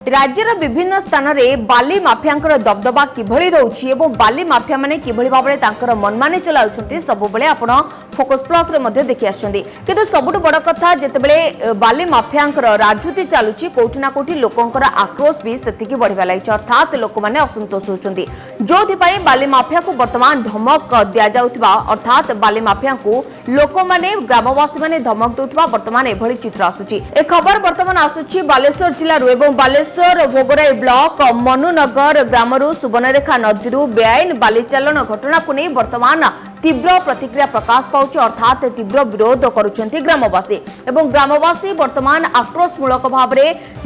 राज्यर विभिन्न स्थान में बाली माफिया दबदबा किभली रही बाली माफिया माने किभली भाव में मनमानी चलाउछंती सबुबले आपण फोकस प्लस रे देखि आछंती किंतु सबुठ बड़ कथा जेतेबेले बाली माफिया राजनीति चलुची कोठी ना कोठी लोकंकर आक्रोश भी सेतिकी बढ़िबा लागि अर्थात लोक माने असंतोष होछंती जोथि पई बाली माफिया को वर्तमान धमक दिया जाउतबा अर्थात बाली माफिया को लोक माने ग्रामवासी माने धमक देउतबा वर्तमान एभली चित्र आसुची ए खबर वर्तमान आसुची बालेश्वर जिल्ला रो एवं बालेश्वर भोगराई ब्लॉक मनुनगर ग्रामरू सुवर्णरेखा नदी बेआईन बाली चालन घटना को नहीं वर्तमान तीव्र प्रतिक्रिया प्रकाश पाउछ अर्थात तीव्र विरोध करुछंती ग्रामवासी एवं ग्रामवासी वर्तमान आक्रोशमूलक भाव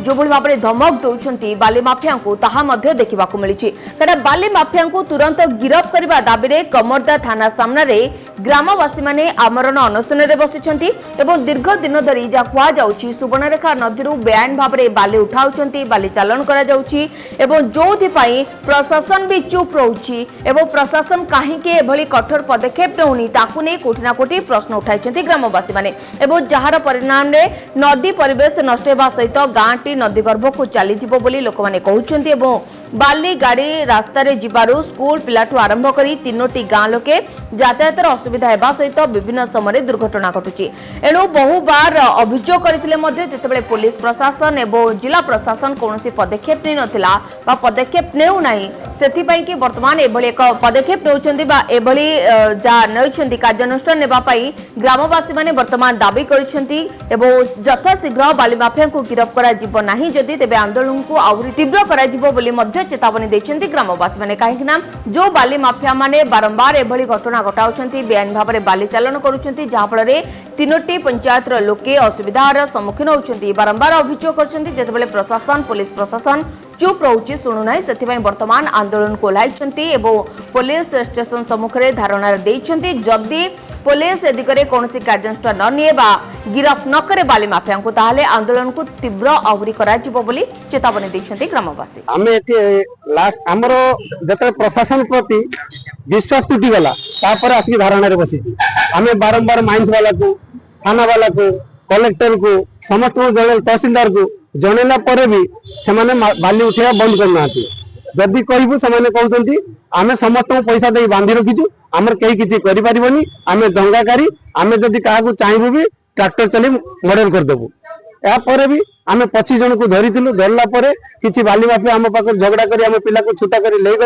जो भाव धमक दौरान बाली माफिया को ताहा मध्य देखा मिली बाली माफिया को तुरंत गिरफ्त करने दाबी में कमरदा थाना सामने ग्रामवासी माने आमरण अनशन में बसिछंती एवं दीर्घ दिन धरी जहाँ कहुच्छी सुवर्णरेखा नदी बेआईन भाव में बाली उठाउछंती बाली चालन करा जाउची एवं जोथिपाई प्रशासन भी चुप रहुची एवं प्रशासन काहेकि एभली कठोर पदक्षेप नौनी ताकू नहीं कोठी ना कोठी प्रश्न उठाई ग्रामवासी माने एवं जार परिणाम में नदी परिवेश नष्ट होगा सहित गाँटी नदी गर्भ को चली जीवो बोली लोक माने कहउछंती एवं बाली गाड़ी रास्ता रे जिबारु स्कूल पिलाठू आरंभ करी तीनोटी गाँ लोके यातायातर असुविधा हेबा सहित विभिन्न समय दुर्घटना घटुची एणु बहु बार अभियोग करथिले मध्ये जेतेबेले पुलिस प्रशासन एवं जिला प्रशासन कोनोसी पदक्षेप नै नथिला बा पदक्षेप नेउ नाही सेथि पई कि वर्तमान एभली एक पदक्षेप नेउछंती बा एभली जा नेउछंती कार्यानुष्ठान नेबा पई ग्रामवासी माने वर्तमान दाबी करिसंती एवं यथाशीघ्र बाली माफिया को गिरफ्त करा जिवो नाही जदि तेबे आंदोलन को आउरी तीव्र करा जिवो बोली मध्ये चेतावनी देछंती ग्रामवासी माने काहेकि ना जो बाली माफिया माने बारंबार एभली घटना घटाउछंती बेआईन भाव में बाली चालन करुछंती जहाँ फल तीनोटी पंचायत लोके असुविधार सम्मुखीन होउछंती बारंबार अभियोग करछंती जेतेबेले प्रशासन पुलिस प्रशासन चुप रहुची सुनुनाई सेथिबाई वर्तमान आंदोलन को ओह्लाइछंती एवं पुलिस स्टेशन सम्मुखरे धारणा देइछंती जदि पुलिस ए दिगरे कोनोसी कार्यानुष्ठान न निएबा गिरफ्त न करे बाली माफिया को ताहले आंदोलन को तीव्र आहुरी करा जिवो बोली चेतावनी देइछंती ग्रामवासी आमे एठी लास्ट हमरो जते प्रशासन प्रति विश्वास टूटी गला तापर आसी धारणा रे बसी आमे बारंबार माइंस वाला को थाना वाला को कलेक्टर को समस्त तहसीलदार को जनला पर भी सेमाने बाली उठेया बंद करना जदि कहबू से कहते आम समस्त पैसा दे बांधि रखीचु आमर कहीं किसी करें आम दंगाकारी आम जदि क्या चाहबू भी ट्रैक्टर चली मर्डर करदेबू यापर भी आम 25 जन को धरीलु धरला किसी बाली माफिया आम पाख झगड़ा कर आम पिला को छुटा कर ले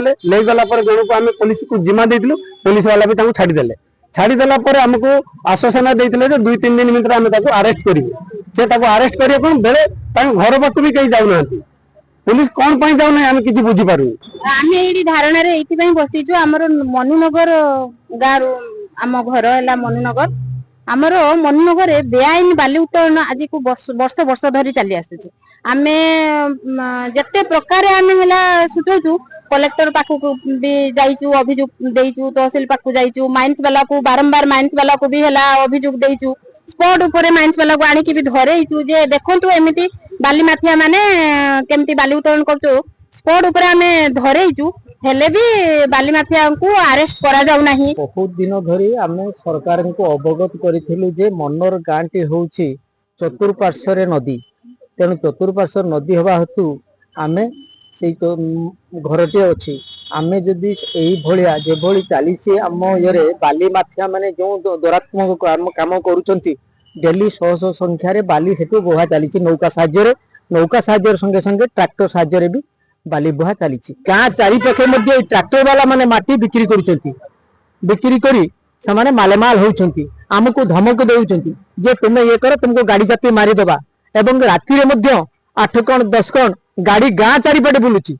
गला जन को आम पुलिस को जिम्मा देलु पुलिस वाला भी छाड़देले छाड़देला आमको आश्वासन देते 2-3 दिन भितर आम अरेस्ट करूँ से अरेस्ट करें कौन बेले घर पाक भी कहीं जाऊना पुलिस कौन पाई जाऊना आम कि बुझीपार आम ये धारणा बसीचु आमर मनुनगर गाँव आम घर है मनुनगर आमर मनुनगर बेआईन बाली उत्तोलन आज को वर्ष वर्ष धरी चली आसुची आम जिते प्रकार आम है सुझाऊ कलेक्टर पाखक भी जाइचु अभियोग देइचु तहसील पाखक जाइचु माइंस वाला को बारंबार माइंस वाला को भी है अभियोग देइचु स्पॉट ऊपर माइंस वाला को आनिकी भी धरेइचु जे देखंतु एमिति बाली माफिया माने केमती बाली उत्तोलन करचु स्पॉट ऊपर आमे धरेइचु हेले भी बाली माफिया को अरेस्ट करा जाउ नाही बहुत दिन धरी आमे सरकार को अवगत करिथिलु जे मनर गांटी होउची चतुर्पार्श्व नदी तेणु चतुर्पार्श्व नदी हवा हेतु आमे से घरटे अच्छी आम जदि भाया जो चली आम ये बाली माफिया माने जो दौरात्मक काम करुँच डेली 100 संख्यार बाली हेतु बुहा चली नौका साहाय्य संगे संगे ट्रैक्टर साहाय्य भी बाली बुहा चली गाँ चारिपाखे ट्रैक्टर वाला माने माटी बिक्री बिक्री करी से मालेमाल होती आमको धमक दे जे तुम्हें ये कर तुमको गाड़ी चापी मारिदेवा एवं राति 8 कण 10 कण गाड़ी गाँ चारिपटे बुलुची